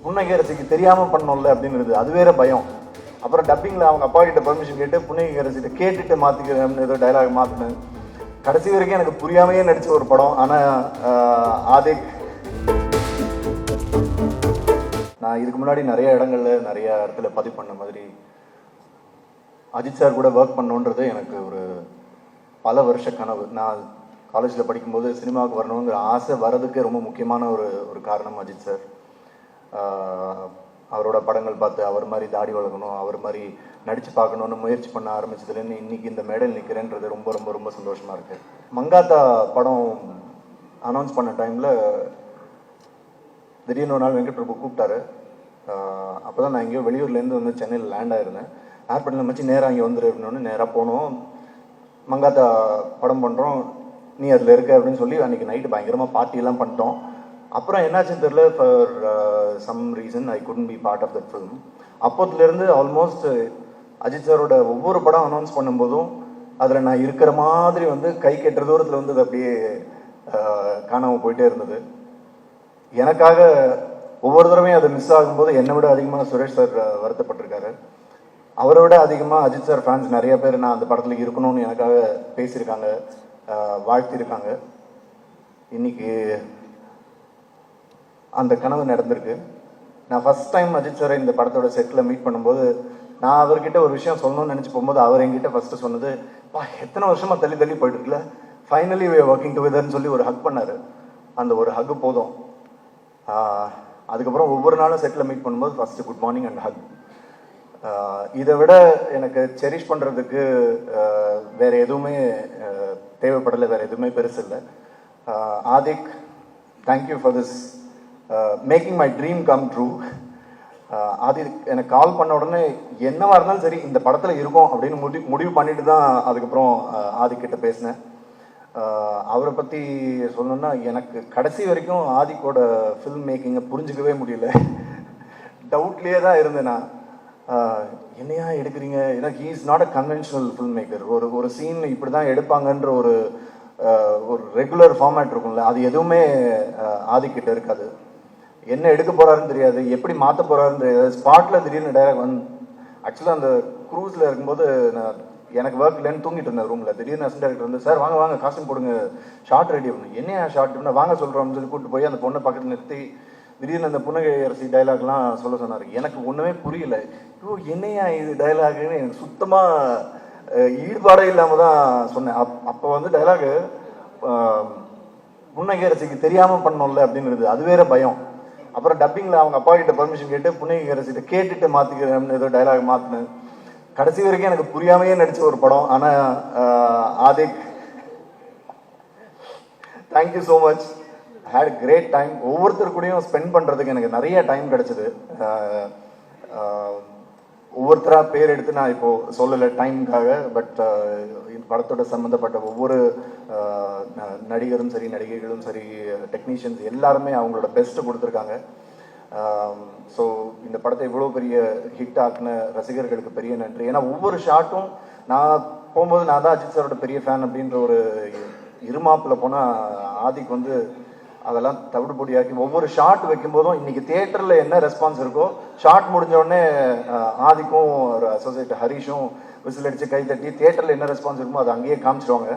புன்னகை அரசிக்கு தெரியாமல் பண்ணோம்ல அப்படிங்கிறது அது வேற பயம். அப்புறம் டப்பிங்கில் அவங்க அப்பா கிட்ட பர்மிஷன் கேட்டு புன்னகை அரசிட்ட கேட்டுட்டு மாற்றிக்கிறேன் ஏதோ டைலாக் மாற்றினேன். கடைசி வரைக்கும் எனக்கு புரியாமையே நடித்த ஒரு படம். ஆனால் ஆதிக், நான் இதுக்கு முன்னாடி நிறைய இடங்களில் நிறைய இடத்துல பதிவு பண்ண மாதிரி அஜித் சார் கூட ஒர்க் பண்ணணுன்றது எனக்கு ஒரு பல வருஷ கனவு. நான் காலேஜில் படிக்கும்போது சினிமாவுக்கு வரணுங்கிற ஆசை வரதுக்கு ரொம்ப முக்கியமான ஒரு காரணம் அஜித் சார். அவரோட படங்கள் பார்த்து அவர் மாதிரி தாடி வளர்க்கணும், அவர் மாதிரி நடித்து பார்க்கணுன்னு முயற்சி பண்ண ஆரம்பிச்சதுலேருந்து இன்றைக்கி இந்த மேடையில் நிற்கிறேன்றது ரொம்ப ரொம்ப ரொம்ப சந்தோஷமாக இருக்குது. மங்காத்தா படம் அனௌன்ஸ் பண்ண டைமில் திடீர்னு ஒரு நாள் வெங்கட் பிரபு கூப்பிட்டாரு. அப்போ தான் நான் எங்கேயோ வெளியூர்லேருந்து வந்து சென்னையில் லேண்ட் ஆயிருந்தேன். ஏர்போர்ட்டில் மச்சி நேராக இங்கே வந்துரு அப்படின்னோடனே நேராக போனோம். மங்காத்தா படம் பண்ணுறோம், நீ அதில் இருக்க அப்படின்னு சொல்லி அன்றைக்கி நைட்டு பயங்கரமாக பார்ட்டியெல்லாம் பண்ணிட்டோம். அப்புறம் என்னாச்சுன்னு தெரியல, for some reason I couldn't be part of that film. அப்போத்துலேருந்து ஆல்மோஸ்ட் அஜித் சாரோட ஒவ்வொரு படம் அனௌன்ஸ் பண்ணும்போதும் அதில் நான் இருக்கிற மாதிரி வந்து கை கெட்டுற தூரத்தில் வந்து அது அப்படியே காணாமல் போயிட்டே இருந்தது. எனக்காக ஒவ்வொரு தடவையும் அது மிஸ் ஆகும்போது என்னை விட அதிகமாக சுரேஷ் சார் வருத்தப்பட்டிருக்காரு. அவரை விட அதிகமாக அஜித் சார் ஃபேன்ஸ் நிறைய பேர் நான் அந்த படத்தில் இருக்கணும்னு எனக்காக பேசியிருக்காங்க, வாழ்த்திருக்காங்க. இன்னைக்கு அந்த கனவு நடந்திருக்கு. நான் ஃபஸ்ட் டைம் அஜித் சாரை இந்த படத்தோட செட்டில் மீட் பண்ணும்போது நான் அவர்கிட்ட ஒரு விஷயம் சொல்லணும்னு நினச்சி போகும்போது அவர் என்கிட்ட ஃபஸ்ட்டு சொன்னது, பா எத்தனை வருஷமாக தள்ளி தள்ளி போயிட்டு இருக்குல்ல, ஃபைனலி வி ஆர் ஒர்க்கிங் டுகெதர்னு சொல்லி ஒரு ஹக் பண்ணார். அந்த ஒரு ஹக்கு போதும். அதுக்கப்புறம் ஒவ்வொரு நாளும் செட்டில் மீட் பண்ணும்போது first good morning and Haq. இதை விட எனக்கு செரிஷ் பண்ணுறதுக்கு வேறு எதுவுமே தேவைப்படலை, வேறு எதுவுமே பெருசு இல்லை. Adhik, thank you for this making my dream come true. Adhik எனக்கு கால் பண்ண உடனே என்னவா இருந்தாலும் சரி இந்த படத்தில் இருக்கும் அப்படின்னு முடிவு பண்ணிட்டு தான் அதுக்கப்புறம் ஆதிக் கிட்ட பேசினேன். அவரை பற்றி சொல்லணுன்னா எனக்கு கடைசி வரைக்கும் ஆதிக்கோட ஃபில்ம் மேக்கிங்கை புரிஞ்சிக்கவே முடியல. டவுட்லேயே தான் இருந்தேன் நான். என்னையா எடுக்கிறீங்க, ஏன்னா he is not a conventional film maker. ஒரு சீன் இப்படி தான் எடுப்பாங்கன்ற ஒரு ரெகுலர் ஃபார்மேட் இருக்கும்ல, அது எதுவுமே ஆதிக்கிட்ட இருக்காது. என்ன எடுக்க போகிறாருன்னு தெரியாது, எப்படி மாற்ற போகிறாருன்னு தெரியாது. ஸ்பாட்டில் திடீர்னு டைரக்ட் வந்து ஆக்சுவலாக அந்த க்ரூஸில் இருக்கும்போது நான் எனக்கு ஒர்க் இல்லைன்னு தூங்கிட்டு இருந்தேன் ரூமில். திடீர்னு அசிஸ்டன்ட் டைரக்டர் வந்து, சார் வாங்க வாங்க காஸ்டியூம் போடுங்க, ஷார்ட் ரெடி பண்ணணும். என்னையா ஷார்ட்னா வாங்க சொல்கிறோம்னு சொல்லி கூப்பிட்டு போய் அந்த பொண்ணை பக்கத்தில் நிறுத்தி திடீர்னு அந்த புன்னகை அரசி டைலாக்லாம் சொல்ல சொன்னார். எனக்கு ஒன்றுமே புரியல. ஐயோ என்னையா இது டைலாகுன்னு எனக்கு சுத்தமாக ஈடுபாடே இல்லாமல் தான் சொன்னேன். அப்போ வந்து டைலாகு புன்னகை அரசிக்கு தெரியாமல் பண்ணோம்ல அப்படிங்கிறது அது வேற பயம். அப்புறம் டப்பிங்கில் அவங்க அப்பா கிட்ட பர்மிஷன் கேட்டு புன்னகை அரசிட்ட கேட்டுட்டு மாற்றிக்கிறேன் ஏதோ டைலாக் மாற்றினேன். கடைசி வரைக்கும் எனக்கு புரியாமையே நடித்த ஒரு படம். ஆனால் Adhik, thank you so much. Had great time. ஒவ்வொருத்தர் கூடயும் ஸ்பெண்ட் பண்ணுறதுக்கு எனக்கு நிறைய டைம் கிடச்சிது. ஒவ்வொருத்தராக பேர் எடுத்து நான் இப்போது சொல்லலை டைமுக்காக. பட் இந்த படத்தோட சம்மந்தப்பட்ட ஒவ்வொரு நடிகரும் சரி, நடிகைகளும் சரி, டெக்னீஷியன்ஸ் எல்லாருமே அவங்களோட பெஸ்ட்டு கொடுத்துருக்காங்க. ஸோ இந்த படத்தை இவ்வளோ பெரிய ஹிட் ஆக்குன ரசிகர்களுக்கு பெரிய நன்றி. ஏன்னா ஒவ்வொரு ஷாட்டும் நான் போகும்போது நான் தான் அஜித் சாரோட பெரிய ஃபேன் அப்படின்ற ஒரு இருமாப்பில் போனால் ஆதிக் வந்து அதெல்லாம் தவிடுபொடியாக்கி ஒவ்வொரு ஷாட் வைக்கும்போதும் இன்னைக்கு தியேட்டரில் என்ன ரெஸ்பான்ஸ் இருக்கோ ஷாட் முடிஞ்சோடனே ஆதிக்கும் ஒரு அசோசியேட் ஹரிஷும் விசில் அடித்து கை தட்டி தியேட்டரில் என்ன ரெஸ்பான்ஸ் இருக்குமோ அதை அங்கேயே காமிச்சிருவாங்க.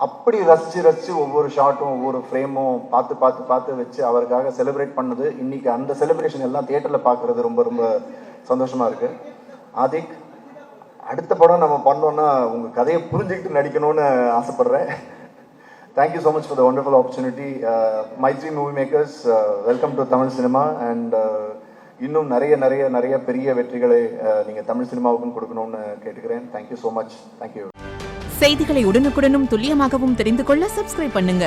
அப்படி ரசித்து ஒவ்வொரு ஷாட்டும் ஒவ்வொரு ஃப்ரேமும் பார்த்து வச்சு அவருக்காக செலிப்ரேட் பண்ணது. இன்னைக்கு அந்த செலிப்ரேஷன் எல்லாம் தியேட்டரில் பார்க்குறது ரொம்ப ரொம்ப சந்தோஷமாக இருக்குது. ஆதிக், அடுத்த படம் நம்ம பண்ணோன்னா உங்கள் கதையை புரிஞ்சுக்கிட்டு நடிக்கணும்னு ஆசைப்பட்றேன். Thank you so much for the wonderful opportunity. Maitri Movie Makers, welcome to Tamil cinema and இன்னும் நிறைய பெரிய வெற்றிகளை நீங்கள் தமிழ் சினிமாவுக்கும் கொடுக்கணும்னு கேட்டுக்கிறேன். Thank you so much. Thank you. செய்திகளை உடனுக்குடனும் துல்லியமாகவும் தெரிந்து கொள்ள சப்ஸ்கிரைப் பண்ணுங்க.